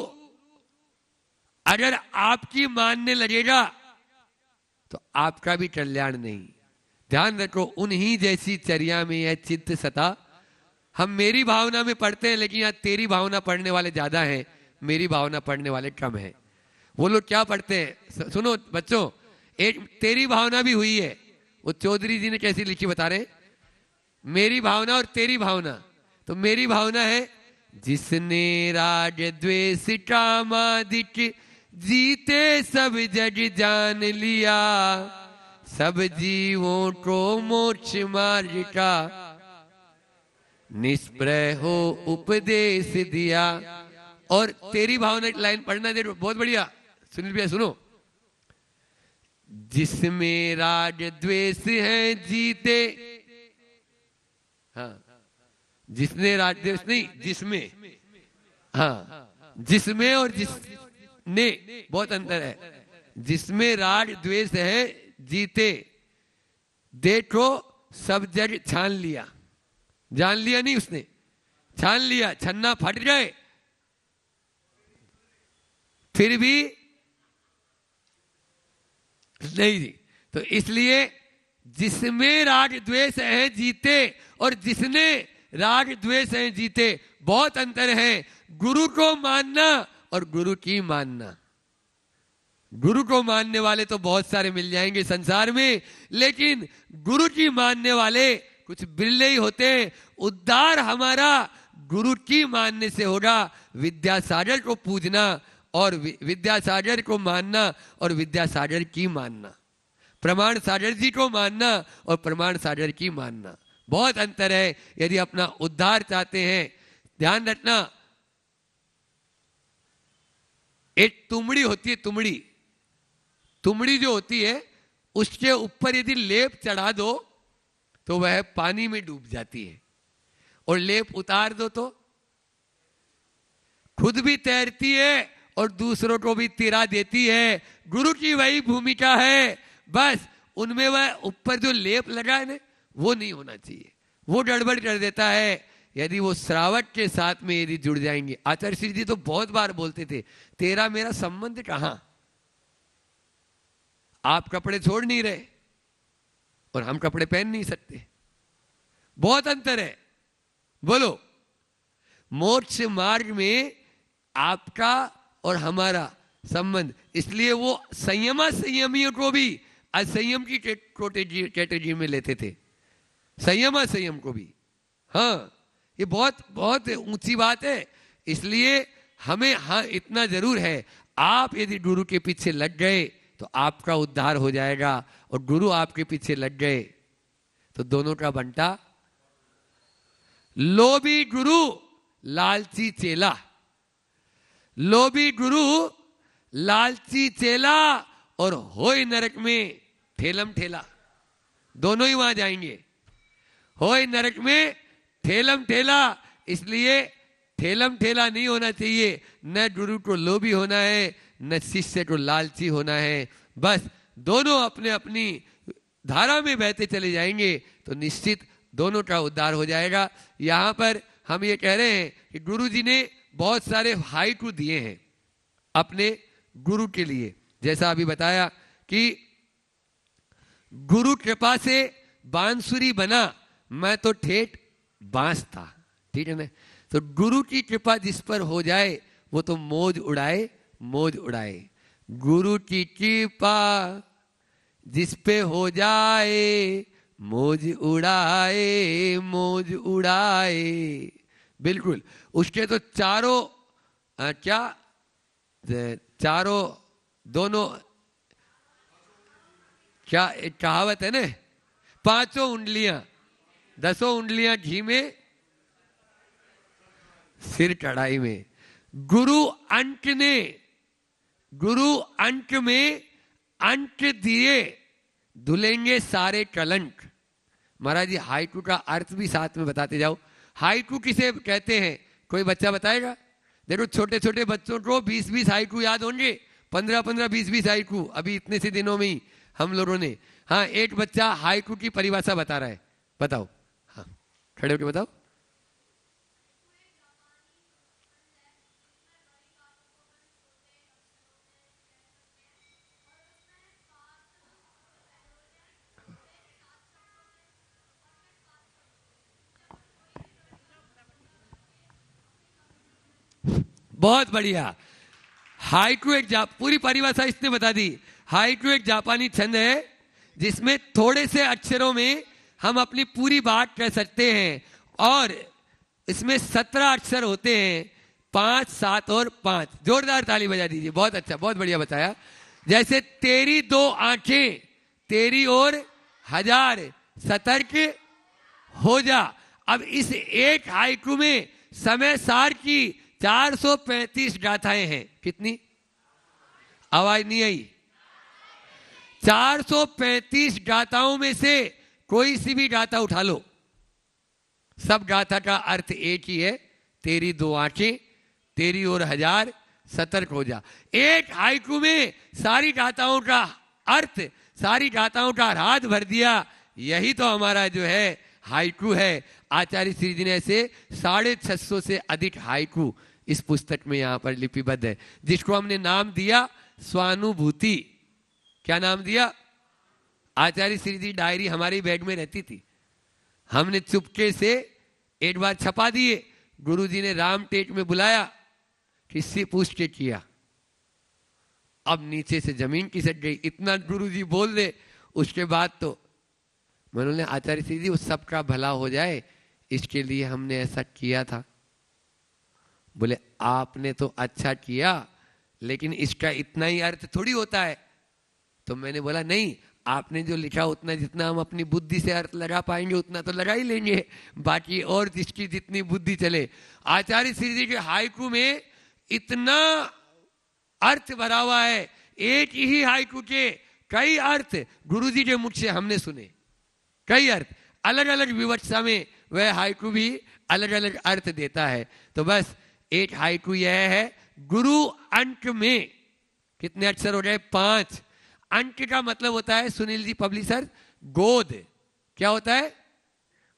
अगर आपकी मानने लगेगा तो आपका भी कल्याण नहीं। ध्यान रखो, उन्हीं जैसी चर्या में यह चित्त सता। हम मेरी भावना में पढ़ते हैं, लेकिन यहाँ तेरी भावना पढ़ने वाले ज्यादा हैं, मेरी भावना पढ़ने वाले कम हैं। वो लोग क्या पढ़ते हैं, सुनो बच्चों, एक तेरी भावना भी हुई है। वो चौधरी जी ने कैसी लिखी बता रहे, मेरी भावना और तेरी भावना। तो मेरी भावना है, जिसने राग द्वेष कामादिक जीते सब जग जान लिया, सब जीवों को मोक्ष मार्ग का निष्प्रय हो उपदेश दिया। और तेरी भावना एक लाइन पढ़ना दे, बहुत बढ़िया सुनील भैया सुनो। जिसमें राग द्वेष है जीते, हाँ जिसने राग द्वेष नहीं, जिसमें, हाँ जिसमें और जिसने बहुत अंतर है। जिसमें राग द्वेष है जीते, देखो सब जग छान लिया। जान लिया नहीं उसने, छान लिया, छन्ना फट गए, फिर भी नहीं जी। तो इसलिए जिसमें राग द्वेष है जीते और जिसने राग द्वेष है जीते, बहुत अंतर है। गुरु को मानना और गुरु की मानना। गुरु को मानने वाले तो बहुत सारे मिल जाएंगे संसार में, लेकिन गुरु की मानने वाले कुछ बिरले ही होते हैं। उद्धार हमारा गुरु की मानने से होगा। विद्यासागर को पूजना और विद्यासागर को मानना और विद्यासागर की मानना, प्रमाण सागर जी को मानना और प्रमाण सागर की मानना, बहुत अंतर है। यदि अपना उद्धार चाहते हैं, ध्यान रखना, एक तुमड़ी होती है, तुमड़ी, तुमड़ी जो होती है उसके ऊपर यदि लेप चढ़ा दो तो वह पानी में डूब जाती है, और लेप उतार दो तो खुद भी तैरती है और दूसरों को भी तिरा देती है। गुरु की वही भूमिका है, बस उनमें वह ऊपर जो लेप लगा है ना, वो नहीं होना चाहिए, वो गड़बड़ कर देता है। यदि वो श्रावक के साथ में यदि जुड़ जाएंगे, आचार्य श्री जी तो बहुत बार बोलते थे, तेरा मेरा संबंध कहां, आप कपड़े छोड़ नहीं रहे और हम कपड़े पहन नहीं सकते, बहुत अंतर है। बोलो, मोक्ष मार्ग में आपका और हमारा संबंध, इसलिए वो संयमा संयमियों को भी असंयम की कैटेगरी में लेते थे, संयमा संयम को भी। हाँ, ये बहुत बहुत ऊंची बात है। इसलिए हमें, हाँ इतना जरूर है, आप यदि गुरु के पीछे लग गए तो आपका उद्धार हो जाएगा, और गुरु आपके पीछे लग गए तो दोनों का बंटा। लोभी गुरु लालची चेला, लोभी गुरु लालची चेला, और होय नरक में ठेलम ठेला, दोनों ही वहां जाएंगे। होय नरक में ठेलम ठेला, इसलिए ठेलम ठेला नहीं होना चाहिए। न गुरु को लोभी होना है, न शिष्य को लालची होना है। बस दोनों अपने अपनी धारा में बहते चले जाएंगे तो निश्चित दोनों का उद्धार हो जाएगा। यहां पर हम ये कह रहे हैं कि गुरु जी ने बहुत सारे हाइकू दिए हैं अपने गुरु के लिए। जैसा अभी बताया कि गुरु कृपा से बांसुरी बना, मैं तो ठेठ बांस था, ठीक है ना। तो गुरु की कृपा जिस पर हो जाए वो तो मौज उड़ाए, मौज उड़ाए। गुरु की कृपा जिस पे हो जाए, मौज उड़ाए, मौज उड़ाए। बिल्कुल, उसके तो चारों क्या, चारों दोनों, क्या एक कहावत है ना, 5 उंगलियां 10 उंगलियां घी में, सिर कढ़ाई में। गुरु अंक में अंक दिए धुलेंगे सारे कलंक। महाराज जी हाइकू का अर्थ भी साथ में बताते जाओ। हाइकू किसे कहते हैं, कोई बच्चा बताएगा? देखो छोटे छोटे बच्चों को 20-20 हाइकू याद होंगे, 15-15 20-20 हाइकू अभी इतने से दिनों में ही हम लोगों ने। हाँ, एक बच्चा हाइकू की परिभाषा बता रहा है, बताओ। हाँ, खड़े होकर बताओ। बहुत बढ़िया। हाइकू एक पूरी परिभाषा इसने बता दी। हाइकू एक जापानी छंद है जिसमें थोड़े से अक्षरों में हम अपनी पूरी बात कह सकते हैं, और इसमें 17 अक्षर होते हैं, 5, 7 और 5। जोरदार ताली बजा दीजिए। बहुत अच्छा, बहुत बढ़िया बताया। जैसे तेरी 2 आंखें, तेरी और 1000, सतर्क हो जा। अब इस एक हाइकू में समय सार की 435 गाथाएं हैं। कितनी? आवाज नहीं आई। 435 गाथाओं में से कोई सी भी गाथा उठा लो, सब गाथा का अर्थ एक ही है, तेरी 2 आंखें, तेरी और 1000, सतर्क हो जा। एक हाइकू में सारी गाथाओं का अर्थ, सारी गाथाओं का राज भर दिया। यही तो हमारा जो है हाइकू है। आचार्य श्री जी ने ऐसे 650 से अधिक हाइकू इस पुस्तक में यहां पर लिपिबद्ध है, जिसको हमने नाम दिया स्वानुभूति। क्या नाम दिया? आचार्य श्री जी डायरी हमारी बैग में रहती थी, हमने चुपके से एक बार छपा दिए। गुरुजी ने राम टेक में बुलाया, किससे पूछ के किया। अब नीचे से जमीन खिसक गई, इतना गुरुजी बोल दे। उसके बाद तो मैंने आचार्य श्री जी उस सबका भला हो जाए, इसके लिए हमने ऐसा किया था। बोले आपने तो अच्छा किया, लेकिन इसका इतना ही अर्थ थोड़ी होता है। तो मैंने बोला नहीं, आपने जो लिखा उतना, जितना हम अपनी बुद्धि से अर्थ लगा पाएंगे उतना तो लगा ही लेंगे, बाकी और जिसकी जितनी बुद्धि चले। आचार्य श्री जी के हाइकू में इतना अर्थ भरा हुआ है, एक ही हाइकू के कई अर्थ गुरुजी के मुख से हमने सुने। कई अर्थ, अलग अलग विवक्षा में वह हाइकू भी अलग अलग अर्थ देता है। तो बस एक हाइकू यह है, गुरु अंक में कितने अक्षर हो गए? 5। अंक का मतलब होता है सुनील जी पब्लिशर, गोद। क्या होता है?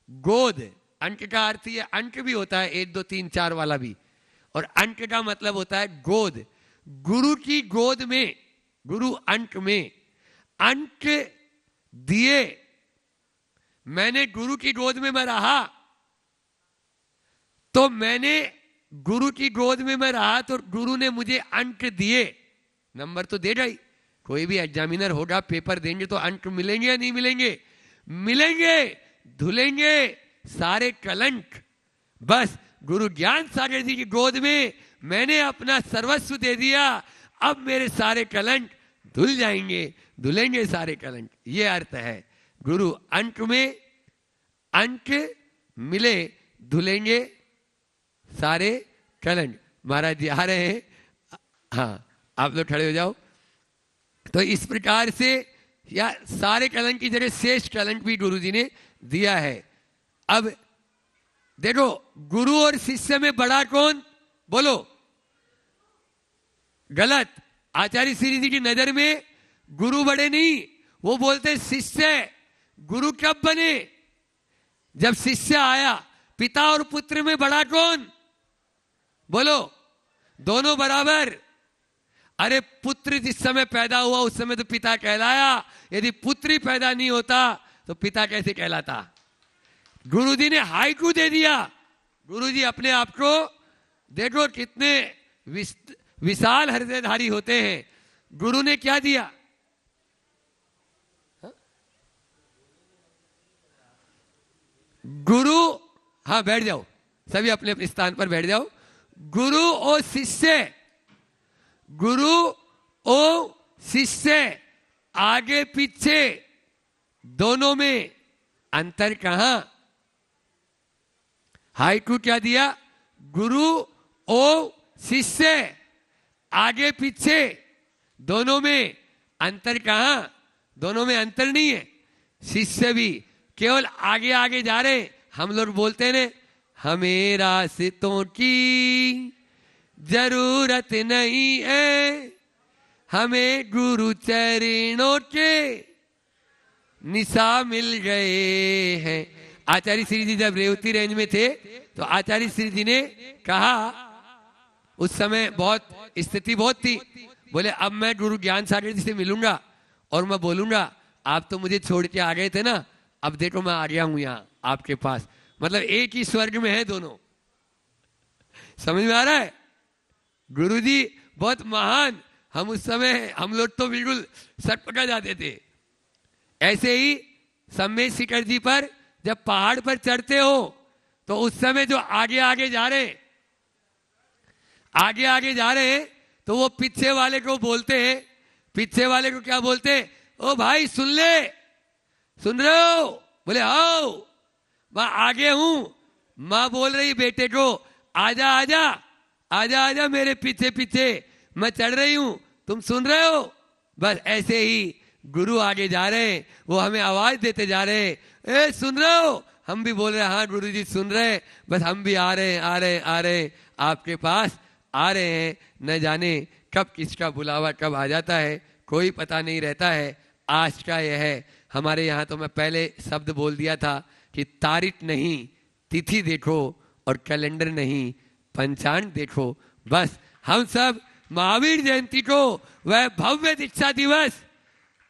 गोद। अंक का अर्थ ये अंक भी होता है, 1 2 3 4 वाला भी, और अंक का मतलब होता है गोद। गुरु की गोद में, गुरु अंक में अंक दिए। मैंने गुरु की गोद में मैं रहा, तो मैंने गुरु की गोद में मैं रहा तो गुरु ने मुझे अंक दिए। नंबर तो देगा ही, कोई भी एग्जामिनर होगा, पेपर देंगे तो अंक मिलेंगे या नहीं मिलेंगे? मिलेंगे। धुलेंगे सारे कलंक। बस गुरु ज्ञान सागर जी की गोद में मैंने अपना सर्वस्व दे दिया, अब मेरे सारे कलंक धुल जाएंगे, धुलेंगे सारे कलंक। ये अर्थ है। गुरु अंक में अंक मिले, धुलेंगे सारे कलंक। महाराज जी आ रहे हैं, हाँ आप लोग खड़े हो जाओ। तो इस प्रकार से या सारे कलंक की जगह शेष कलंक भी गुरुजी ने दिया है। अब देखो, गुरु और शिष्य में बड़ा कौन? बोलो। गलत। आचार्य श्री जी की नजर में गुरु बड़े नहीं, वो बोलते शिष्य। गुरु कब बने? जब शिष्य आया। पिता और पुत्र में बड़ा कौन? बोलो। दोनों बराबर। अरे पुत्र जिस समय पैदा हुआ उस समय तो पिता कहलाया, यदि पुत्र ही पैदा नहीं होता तो पिता कैसे कहलाता? गुरुजी ने हाइकू दे दिया। गुरुजी अपने आप को देखो कितने विशाल हृदयधारी होते हैं। गुरु ने क्या दिया? गुरु, हाँ बैठ जाओ, सभी अपने अपने स्थान पर बैठ जाओ। गुरु और शिष्य, गुरु ओ शिष्य आगे पीछे दोनों में अंतर कहां? हाइकू क्या दिया? गुरु ओ शिष्य आगे पीछे दोनों में अंतर कहां? दोनों में अंतर नहीं है। शिष्य भी केवल आगे आगे जा रहे। हम लोग बोलते हैं हमें रास्तों की जरूरत नहीं है, हमें गुरु चरणों के निशा मिल गए हैं। आचार्य श्री जी जब रेवती रेंज में थे तो आचार्य श्री जी ने कहा, उस समय बहुत स्थिति बहुत थी, बोले अब मैं गुरु ज्ञान सागर जी से मिलूंगा और मैं बोलूंगा आप तो मुझे छोड़ के आ गए थे ना, अब देखो मैं आ गया हूं यहाँ आपके पास। मतलब एक ही स्वर्ग में है दोनों। समझ में आ रहा है? गुरु जी बहुत महान। हम उस समय हम लोग तो बिल्कुल सटपटा जाते थे। ऐसे ही सम्मेद शिखर जी पर जब पहाड़ पर चढ़ते हो तो उस समय जो आगे आगे जा रहे हैं तो वो पीछे वाले को बोलते हैं, पीछे वाले को क्या बोलते हैं? ओ भाई सुन ले, सुन रहे हो? बोले आओ मैं आगे हूं। माँ बोल रही बेटे को आजा आजा आजा आजा मेरे पीछे पीछे, मैं चढ़ रही हूं, तुम सुन रहे हो? बस ऐसे ही गुरु आगे जा रहे हैं, वो हमें आवाज देते जा रहे हैं, ए सुन रहे हो? हम भी बोल रहे हैं हाँ गुरु जी सुन रहे हैं, बस हम भी आ रहे हैं आपके पास आ रहे हैं। न जाने कब किसका बुलावा कब आ जाता है, कोई पता नहीं रहता है। आज का यह है हमारे यहाँ, तो मैं पहले शब्द बोल दिया था कि तारीख नहीं तिथि देखो और कैलेंडर नहीं पंचांग देखो। बस हम सब महावीर जयंती को वह भव्य दीक्षा दिवस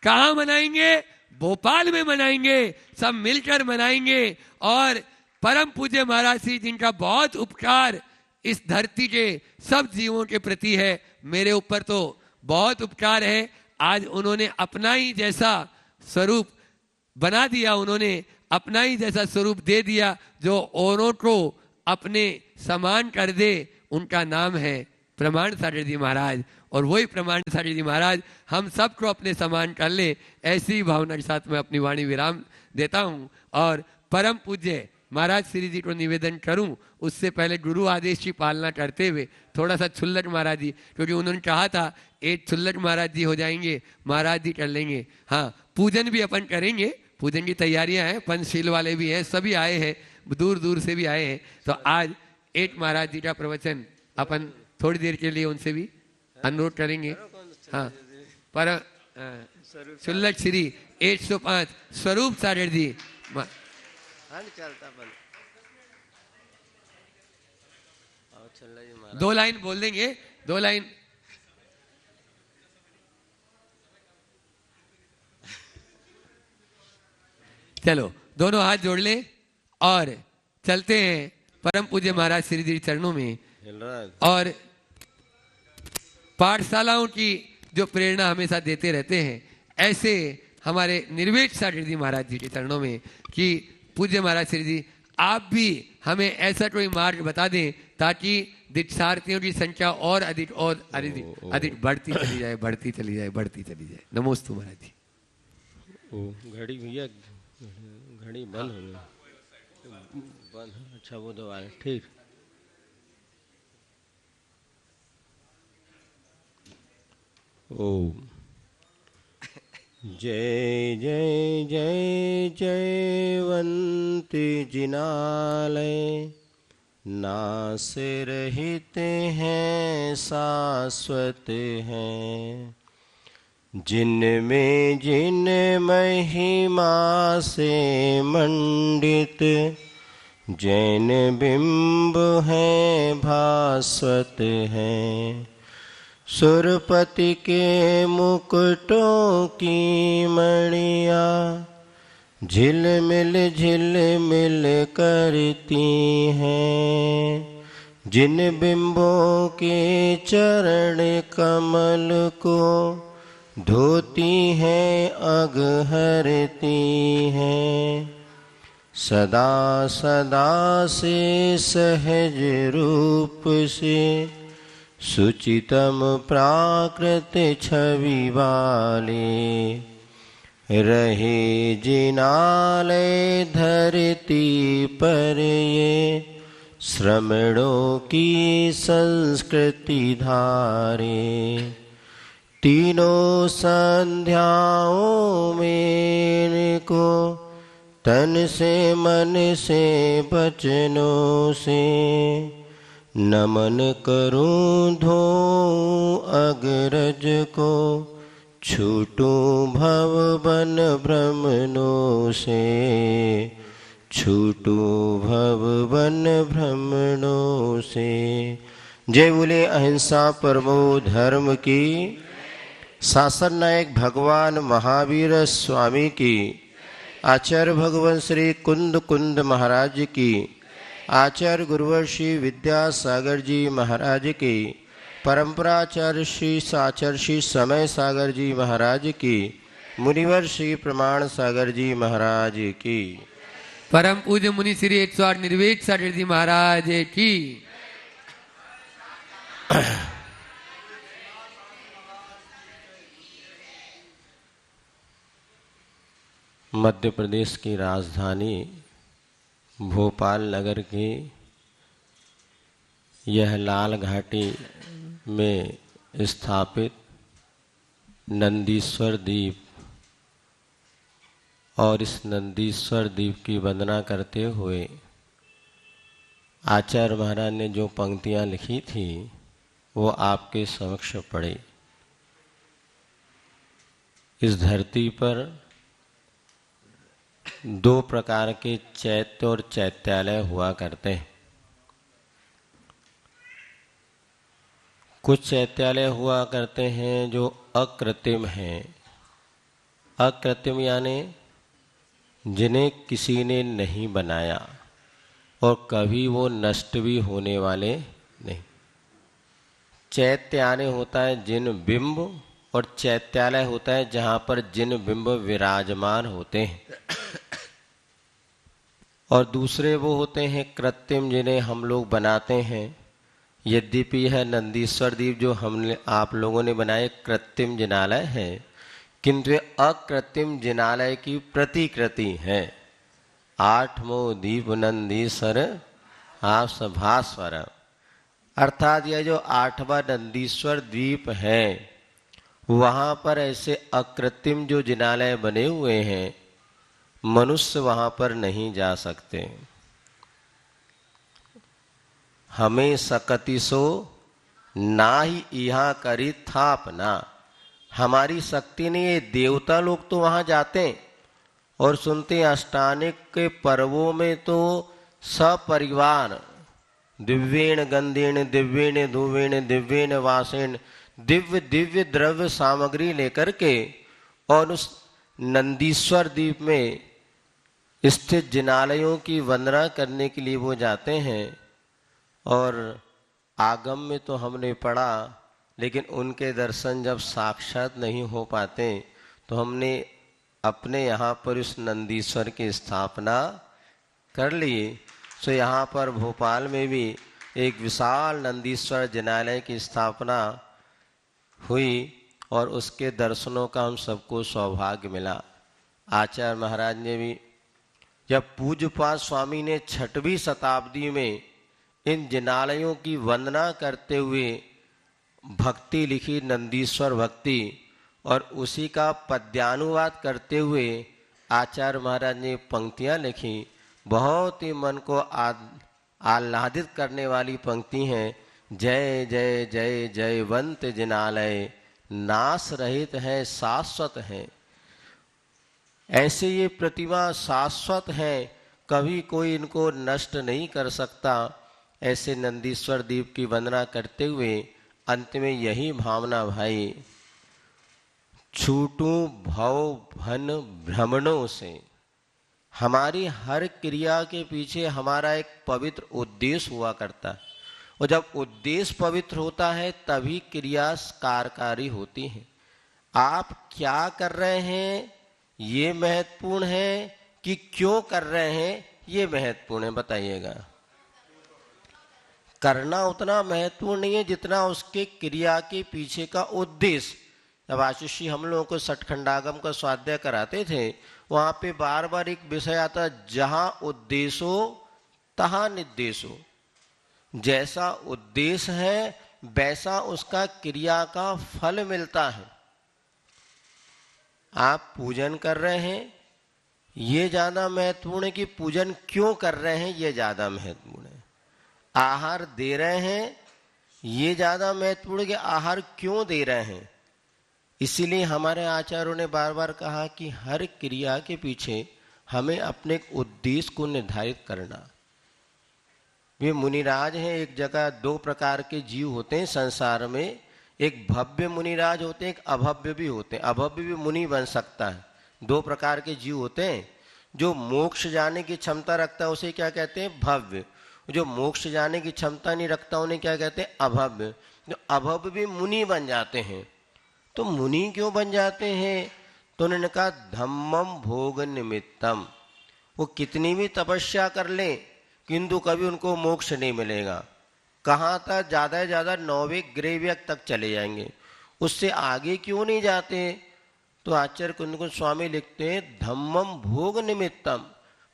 कहाँ मनाएंगे? भोपाल में मनाएंगे, सब मिलकर मनाएंगे। और परम पूज्य महाराज श्री जिनका बहुत उपकार इस धरती के सब जीवों के प्रति है, मेरे ऊपर तो बहुत उपकार है। आज उन्होंने अपना ही जैसा स्वरूप बना दिया, उन्होंने अपना ही जैसा स्वरूप दे दिया जो औरों को अपने समान कर दे। उनका नाम है प्रमाण सागर जी महाराज। और वही प्रमाण सागर जी महाराज हम सबको अपने समान कर ले, ऐसी भावना के साथ मैं अपनी वाणी विराम देता हूँ। और परम पूज्य महाराज श्री जी को निवेदन करूं, उससे पहले गुरु आदेश की पालना करते हुए थोड़ा सा छुल्लक महाराज जी, क्योंकि उन्होंने कहा था एक छुल्लक महाराज जी हो जाएंगे, महाराज जी कर लेंगे। हाँ पूजन भी अपन करेंगे, पूजन की तैयारियां हैं, पंचशील वाले भी हैं, सभी आए हैं, दूर दूर से भी आए हैं। तो आज एक महाराज जी का प्रवचन अपन थोड़ी देर के लिए उनसे भी अनुरोध करेंगे। हाँ पर छुल्लक श्री 105 स्वरूप सागर जी दो लाइन बोल देंगे, दो लाइन। चलो दोनों हाथ जोड़ ले और चलते हैं परम पूज्य महाराज श्री जी चरणों में। और पाठशालाओं की जो प्रेरणा हमेशा देते रहते हैं, ऐसे हमारे निर्वेद सागर जी महाराज जी के चरणों में कि पूज्य महाराज श्री जी आप भी हमें ऐसा कोई मार्ग बता दें ताकि दीक्षार्थियों की संख्या और अधिक बढ़ती चली जाए, बढ़ती चली जाए। नमोस्तु महाराज जी। घड़ी भैया, घड़ी बंद हो गई, अच्छा वो दोबारा ठीक। ओम जय जय जय जयवंती जिनालय, नास रहित हैं शाश्वत हैं, जिनमें जिन महिमा से मंडित जैन बिंब हैं भास्वत हैं, सुरपति के मुकुटों की मणिया झिलमिल करती हैं, जिन बिंबों के चरण कमल को धोती हैं अगहरती हैं, सदा सदा से सहज रूप से सुचितम प्राकृत छवि वाले, रहे जिनालय धरती पर ये, श्रमणों की संस्कृति धारे। तीनों संध्याओं में इनको तन से मन से वचनों से नमन करूं धोऊं अग्रज को, छूटूं भव बन भ्रमणों से, छूटूं भव बन भ्रमणों से। जय बोले अहिंसा परमो धर्म की। शासन नायक भगवान महावीर स्वामी की। आचार्य भगवान श्री कुंद कुंद महाराज की। आचार्य गुरुवर श्री विद्यासागर जी महाराज की। परंपराचार्य श्री साचार्य श्री समय सागर जी महाराज की। मुनिवर श्री प्रमाण सागर जी महाराज की। परम पूज्य मुनि श्री 108 निर्वेद सागर जी महाराज की। मध्य प्रदेश की राजधानी भोपाल नगर की यह लाल घाटी में स्थापित नंदीश्वर द्वीप और इस नंदीश्वर द्वीप की वंदना करते हुए आचार्य महाराज ने जो पंक्तियां लिखी थी वो आपके समक्ष पढ़े। इस धरती पर दो प्रकार के चैत्य और चैत्यालय हुआ करते हैं। कुछ चैत्यालय हुआ करते हैं जो अकृत्रिम हैं। अकृत्रिम यानी जिन्हें किसी ने नहीं बनाया और कभी वो नष्ट भी होने वाले नहीं। चैत्य यानी होता है जिन बिंब, और चैत्यालय होता है जहाँ पर जिन बिंब विराजमान होते हैं। और दूसरे वो होते हैं कृत्रिम जिन्हें हम लोग बनाते हैं। यद्यपि यह नंदीश्वर द्वीप जो हमने आप लोगों ने बनाए कृत्रिम जिनालय है, किंतु ये अकृत्रिम जिनालय की प्रतिकृति है। आठमो द्वीप नंदीश्वर आप सभास्वर, अर्थात यह जो 8वां नंदीश्वर द्वीप है वहाँ पर ऐसे अकृत्रिम जो जिनालय बने हुए हैं, मनुष्य वहाँ पर नहीं जा सकते। हमें सकति सो ना ही यहाँ करी थापना। हमारी शक्ति नहीं है। देवता लोग तो वहाँ जाते हैं और सुनते हैं। अष्टानिक के पर्वों में तो सपरिवार दिव्येण गंधेण दिव्येण धुवेण दिव्येण वासेण दिव्य दिव्य द्रव्य सामग्री लेकर के और उस नंदीश्वर द्वीप में स्थित जिनालयों की वंदना करने के लिए वो जाते हैं। और आगम में तो हमने पढ़ा, लेकिन उनके दर्शन जब साक्षात नहीं हो पाते तो हमने अपने यहाँ पर उस नंदीश्वर की स्थापना कर ली। सो यहाँ पर भोपाल में भी एक विशाल नंदीश्वर जिनालय की स्थापना हुई और उसके दर्शनों का हम सबको सौभाग्य मिला। आचार्य महाराज ने भी, जब पूज्यपाद स्वामी ने 6वीं शताब्दी में इन जिनालयों की वंदना करते हुए भक्ति लिखी, नंदीश्वर भक्ति, और उसी का पद्यानुवाद करते हुए आचार्य महाराज ने पंक्तियां लिखी। बहुत ही मन को आह्लादित करने वाली पंक्ति हैं। जय जय जय जयवंत जिनालय, नाश रहित है शाश्वत है। ऐसे ये प्रतिमा शाश्वत है, कभी कोई इनको नष्ट नहीं कर सकता। ऐसे नंदीश्वर द्वीप की वंदना करते हुए अंत में यही भावना भाई, छूटूं भव भन भ्रमणों से। हमारी हर क्रिया के पीछे हमारा एक पवित्र उद्देश्य हुआ करता है, और जब उद्देश्य पवित्र होता है तभी क्रिया कारकारी होती है। आप क्या कर रहे हैं ये महत्वपूर्ण है कि क्यों कर रहे हैं ये महत्वपूर्ण है, बताइएगा। करना उतना महत्वपूर्ण नहीं है जितना उसके क्रिया के पीछे का उद्देश्य। जब आशीष जी हम लोगों को सठखंडागम का स्वाध्याय कराते थे, वहां पे बार बार एक विषय आता, जहां उद्देश्य हो तहां निर्देश हो। जैसा उद्देश्य है वैसा उसका क्रिया का फल मिलता है। आप पूजन कर रहे हैं, ये ज्यादा महत्वपूर्ण है कि पूजन क्यों कर रहे हैं, ये ज्यादा महत्वपूर्ण है। आहार दे रहे हैं, ये ज्यादा महत्वपूर्ण है कि आहार क्यों दे रहे हैं। इसीलिए हमारे आचार्यों ने बार बार कहा कि हर क्रिया के पीछे हमें अपने उद्देश्य को निर्धारित करना। वे मुनिराज हैं, एक जगह दो प्रकार के जीव होते हैं संसार में, एक भव्य मुनिराज होते हैं, एक अभव्य भी होते हैं। अभव्य भी मुनि बन सकता है। दो प्रकार के जीव होते हैं। जो मोक्ष जाने की क्षमता रखता है उसे क्या कहते हैं, भव्य। जो मोक्ष जाने की क्षमता नहीं रखता उन्हें क्या कहते हैं, अभव्य। जो अभव्य भी मुनि बन जाते हैं। तो मुनि क्यों बन जाते हैं, तो उन्होंने कहा धम्मम भोग निमित्तम। वो कितनी भी तपस्या कर लें किंतु कभी उनको मोक्ष नहीं मिलेगा। कहाँ तक, ज्यादा से ज्यादा 9वें ग्रेवियक तक चले जाएंगे, उससे आगे क्यों नहीं जाते। तो आचार्य कुंद स्वामी लिखते हैं धम्मम भोग निमित्तम।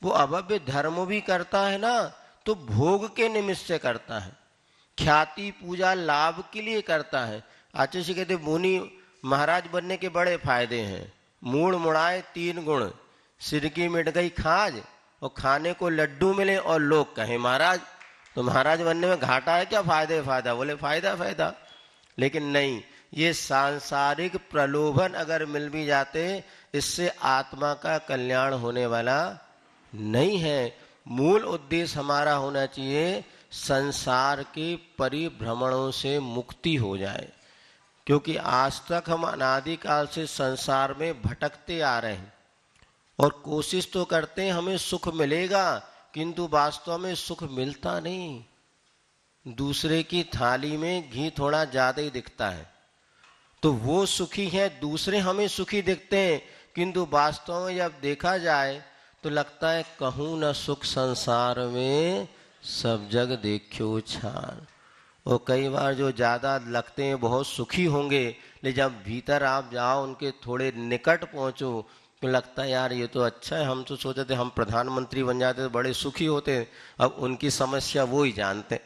वो अभव्य धर्म भी करता है ना, तो भोग के निमित्त से करता है, ख्याति पूजा लाभ के लिए करता है। आचार्य जी कहते मुनि महाराज बनने के बड़े फायदे हैं। मूड मुड़ाए 3 गुण, सिर की मिट गई खाज, और खाने को लड्डू मिले और लोग कहें महाराज। तो महाराज बनने में घाटा है क्या, फायदे फायदा, बोले फायदा फायदा। लेकिन नहीं, ये सांसारिक प्रलोभन अगर मिल भी जाते, इससे आत्मा का कल्याण होने वाला नहीं है। मूल उद्देश्य हमारा होना चाहिए संसार के परिभ्रमणों से मुक्ति हो जाए। क्योंकि आज तक हम अनादिकाल से संसार में भटकते आ रहे हैं और कोशिश तो करते हैं हमें सुख मिलेगा, किंतु वास्तव में सुख मिलता नहीं। दूसरे की थाली में घी थोड़ा ज्यादा ही दिखता है, तो वो सुखी है, दूसरे हमें सुखी दिखते हैं, किंतु वास्तव में जब देखा जाए तो लगता है कहूँ न सुख संसार में, सब जग देखियो छान। और कई बार जो ज्यादा लगते हैं बहुत सुखी होंगे, लेकिन जब भीतर आप जाओ, उनके थोड़े निकट पहुंचो, तो लगता है यार ये तो अच्छा है, हम तो सोचते थे हम प्रधानमंत्री बन जाते तो बड़े सुखी होते। अब उनकी समस्या वो ही जानते।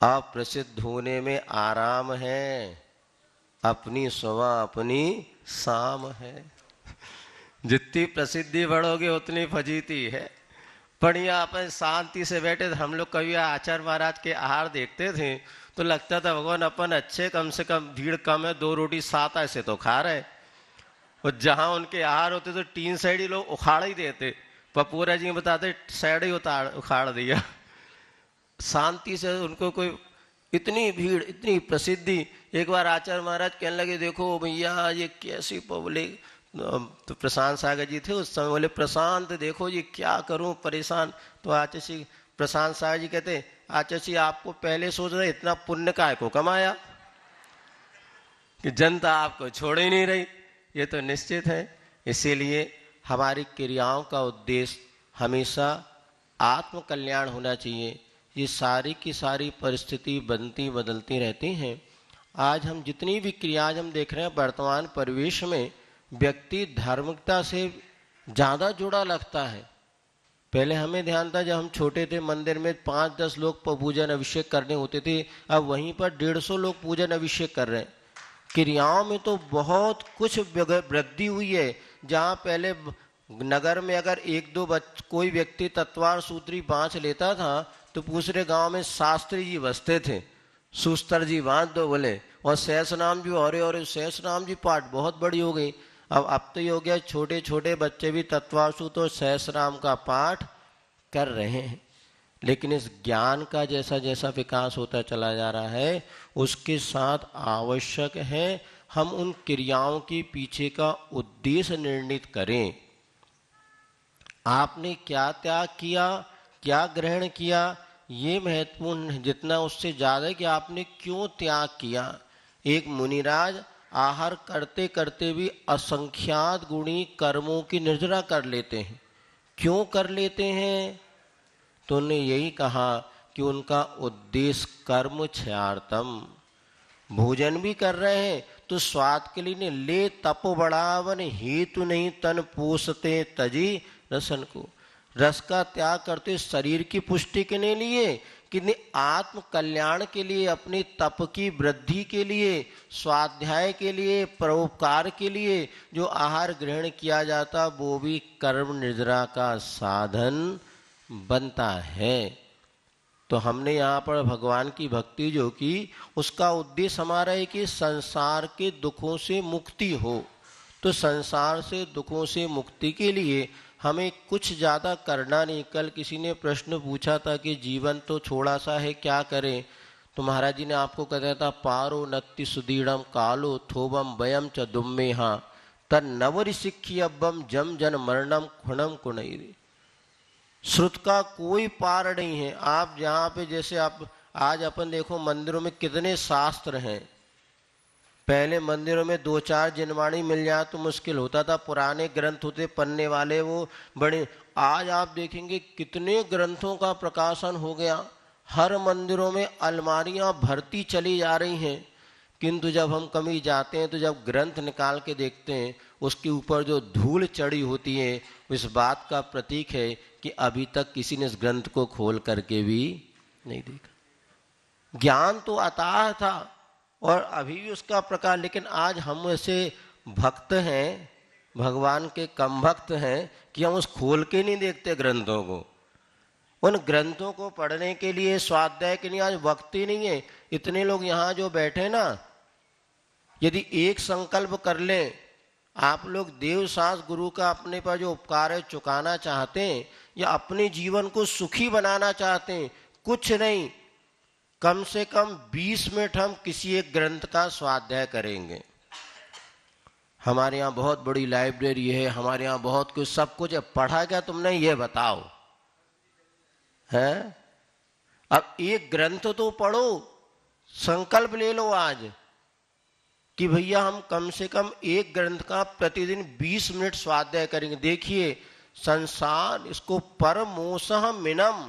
अप्रसिद्ध होने में आराम है, अपनी सुबह अपनी शाम है। जितनी प्रसिद्धि बढ़ोगे उतनी फजीती है। बढ़िया अपन शांति से बैठे। हम लोग कभी आचार्य महाराज के आहार देखते थे तो लगता था भगवान अपन अच्छे, कम से कम भीड़ कम है, 2 रोटी 7 ऐसे तो खा रहे। और जहां उनके आहार होते तो 3 साइड ही लोग उखाड़ ही देते। पपूरा जी बताते साइड ही उखाड़ दिया। शांति से उनको कोई, इतनी भीड़, इतनी प्रसिद्धि। एक बार आचार्य महाराज कहने लगे देखो भैया ये कैसी पब्लिक। तो प्रशांत सागर जी थे उस समय, बोले प्रशांत देखो ये क्या करूं, परेशान। तो आचार्य जी, प्रशांत सागर जी कहते आचार्य जी आपको पहले सोच रहे इतना पुण्य काय को कमाया कि जनता आपको छोड़ ही नहीं रही। ये तो निश्चित है। इसीलिए हमारी क्रियाओं का उद्देश्य हमेशा आत्म कल्याण होना चाहिए। ये सारी की सारी परिस्थिति बनती बदलती रहती हैं। आज हम जितनी भी क्रियाएं हम देख रहे हैं वर्तमान परिवेश में, व्यक्ति धार्मिकता से ज़्यादा जुड़ा लगता है। पहले हमें ध्यान था जब हम छोटे थे मंदिर में 5-10 लोग पूजन अभिषेक करने होते थे, अब वहीं पर 150 लोग पूजन अभिषेक कर रहे हैं। क्रियाओं में तो बहुत कुछ वृद्धि हुई है। जहाँ पहले नगर में अगर 1-2 कोई व्यक्ति तत्वार सूत्री बाँच लेता था तो दूसरे गांव में शास्त्री जी बसते थे, सुस्तर जी बाँच दो बोले, और सहस नाम जी और सहस नाम जी पाठ बहुत बड़ी हो गई। अब तो ये हो गया छोटे छोटे बच्चे भी तत्वासु तो सहस नाम का पाठ कर रहे हैं। लेकिन इस ज्ञान का जैसा जैसा विकास होता चला जा रहा है, उसके साथ आवश्यक है हम उन क्रियाओं के पीछे का उद्देश्य निर्णित करें। आपने क्या त्याग किया, क्या ग्रहण किया, ये महत्वपूर्ण है जितना उससे ज्यादा कि आपने क्यों त्याग किया। एक मुनिराज आहार करते करते भी असंख्यात गुणी कर्मों की निर्जरा कर लेते हैं। क्यों कर लेते हैं? तो उन्होंने यही कहा कि उनका उद्देश्य कर्म क्षयार्थम, भोजन भी कर रहे हैं तो स्वाद के लिए नहीं, ले तप बढ़ावन हेतु नहीं तन पोषते तजी रसन को, रस का त्याग करते शरीर की पुष्टि के लिए, कितने आत्म कल्याण के लिए, अपने तप की वृद्धि के लिए, स्वाध्याय के लिए, परोपकार के लिए जो आहार ग्रहण किया जाता वो भी कर्म निद्रा का साधन बनता है। तो हमने यहाँ पर भगवान की भक्ति जो की, उसका उद्देश्य हमारा है कि संसार के दुखों से मुक्ति हो। तो संसार से दुखों से मुक्ति के लिए हमें कुछ ज़्यादा करना नहीं। कल किसी ने प्रश्न पूछा था कि जीवन तो छोड़ा सा है, क्या करें? तो महाराज जी ने आपको कहता था, पारो नत्ति सुदीढ़म कालो थोबम वयम च दुम्मे हाँ तन नवरि सिक्खी अब्बम जम जन मरणम खुणम कुणई। श्रुत का कोई पार नहीं है। आप जहाँ पे जैसे आप आज अपन देखो मंदिरों में कितने शास्त्र हैं। पहले मंदिरों में 2-4 जिनवाणी मिल जाए तो मुश्किल होता था, पुराने ग्रंथ होते पन्ने वाले वो बड़े। आज आप देखेंगे कितने ग्रंथों का प्रकाशन हो गया, हर मंदिरों में अलमारियां भरती चली जा रही हैं। किंतु जब हम कभी जाते हैं तो जब ग्रंथ निकाल के देखते हैं उसके ऊपर जो धूल चढ़ी होती है, इस बात का प्रतीक है कि अभी तक किसी ने इस ग्रंथ को खोल करके भी नहीं देखा। ज्ञान तो अताह था और अभी भी उसका प्रकार, लेकिन आज हम ऐसे भक्त हैं, भगवान के कम भक्त हैं कि हम उस खोल के नहीं देखते ग्रंथों को। उन ग्रंथों को पढ़ने के लिए, स्वाध्याय के लिए आज वक्त ही नहीं है। इतने लोग यहाँ जो बैठे ना, यदि एक संकल्प कर लें, आप लोग देवसास गुरु का अपने पर जो उपकार है चुकाना चाहते हैं या अपने जीवन को सुखी बनाना चाहते हैं, कुछ नहीं, कम से कम 20 मिनट हम किसी एक ग्रंथ का स्वाध्याय करेंगे। हमारे यहाँ बहुत बड़ी लाइब्रेरी है, हमारे यहाँ बहुत कुछ, सब कुछ है। पढ़ा क्या तुमने ये बताओ है? अब एक ग्रंथ तो पढ़ो, संकल्प ले लो आज कि भैया हम कम से कम एक ग्रंथ का प्रतिदिन 20 मिनट स्वाध्याय करेंगे। देखिए संसार इसको परमोसह मिनम।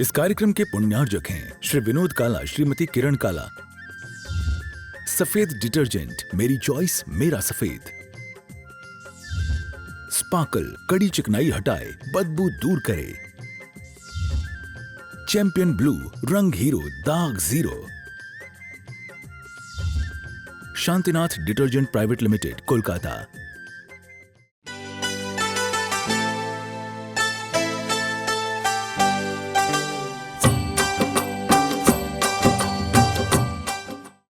इस कार्यक्रम के पुण्यार्जक हैं श्री विनोद काला, श्रीमती किरण काला। सफेद डिटर्जेंट, मेरी चॉइस मेरा सफेद। स्पार्कल, कड़ी चिकनाई हटाए, बदबू दूर करे। चैंपियन ब्लू, रंग हीरो, दाग zero. Shantinath detergent private limited, Kolkata.